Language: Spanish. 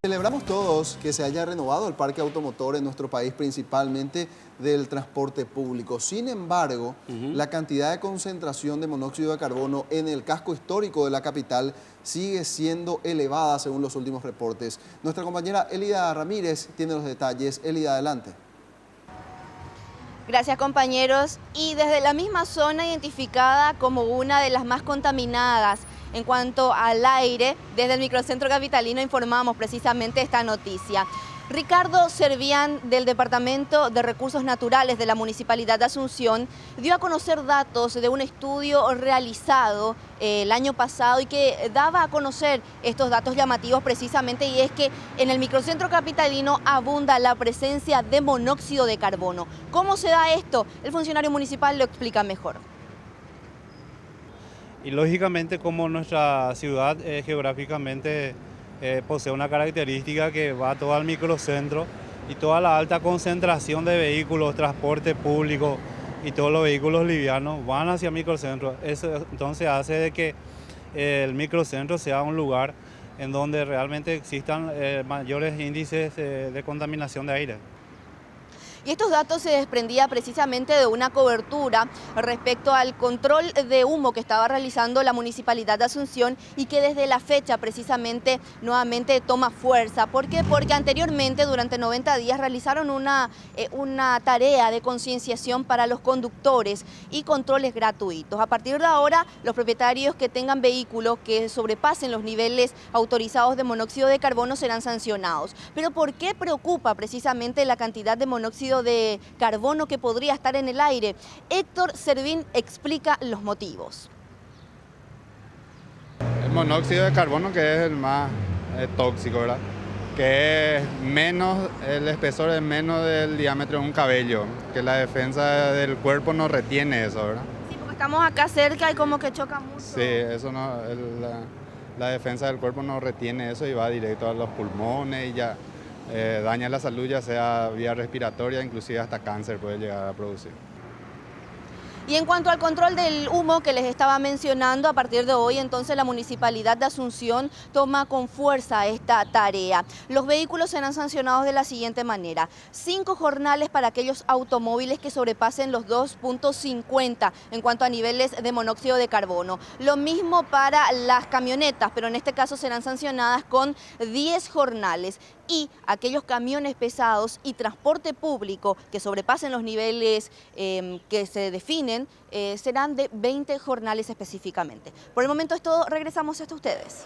Celebramos todos que se haya renovado el parque automotor en nuestro país, principalmente del transporte público. Sin embargo, la cantidad de concentración de monóxido de carbono en el casco histórico de la capital sigue siendo elevada según los últimos reportes. Nuestra compañera Elida Ramírez tiene los detalles. Elida, adelante. Gracias, compañeros. Y desde la misma zona identificada como una de las más contaminadas en cuanto al aire, desde el microcentro capitalino informamos precisamente esta noticia. Ricardo Servián, del Departamento de Recursos Naturales de la Municipalidad de Asunción, dio a conocer datos de un estudio realizado el año pasado y que daba a conocer estos datos llamativos precisamente, y es que en el microcentro capitalino abunda la presencia de monóxido de carbono. ¿Cómo se da esto? El funcionario municipal lo explica mejor. Y lógicamente, como nuestra ciudad geográficamente posee una característica que va todo al microcentro y toda la alta concentración de vehículos, transporte público y todos los vehículos livianos van hacia el microcentro. Eso entonces hace de que el microcentro sea un lugar en donde realmente existan mayores índices de contaminación de aire. Y estos datos se desprendían precisamente de una cobertura respecto al control de humo que estaba realizando la Municipalidad de Asunción y que desde la fecha precisamente nuevamente toma fuerza. ¿Por qué? Porque anteriormente durante 90 días realizaron una tarea de concienciación para los conductores y controles gratuitos. A partir de ahora, los propietarios que tengan vehículos que sobrepasen los niveles autorizados de monóxido de carbono serán sancionados. Pero ¿por qué preocupa precisamente la cantidad de monóxido de carbono que podría estar en el aire? Héctor Servín explica los motivos. El monóxido de carbono, que es el más tóxico, ¿verdad? Que es menos, el espesor es menos del diámetro de un cabello, que la defensa del cuerpo no retiene eso, ¿verdad? Sí, porque estamos acá cerca y como que choca mucho. Sí, eso no, la defensa del cuerpo no retiene eso y va directo a los pulmones y ya daña la salud, ya sea vía respiratoria, inclusive hasta cáncer puede llegar a producir. Y en cuanto al control del humo que les estaba mencionando, a partir de hoy entonces la Municipalidad de Asunción toma con fuerza esta tarea. Los vehículos serán sancionados de la siguiente manera: 5 jornales para aquellos automóviles que sobrepasen los 2.50 en cuanto a niveles de monóxido de carbono. Lo mismo para las camionetas, pero en este caso serán sancionadas con 10 jornales. Y aquellos camiones pesados y transporte público que sobrepasen los niveles que se definen serán de 20 jornales específicamente. Por el momento es todo, regresamos hasta ustedes.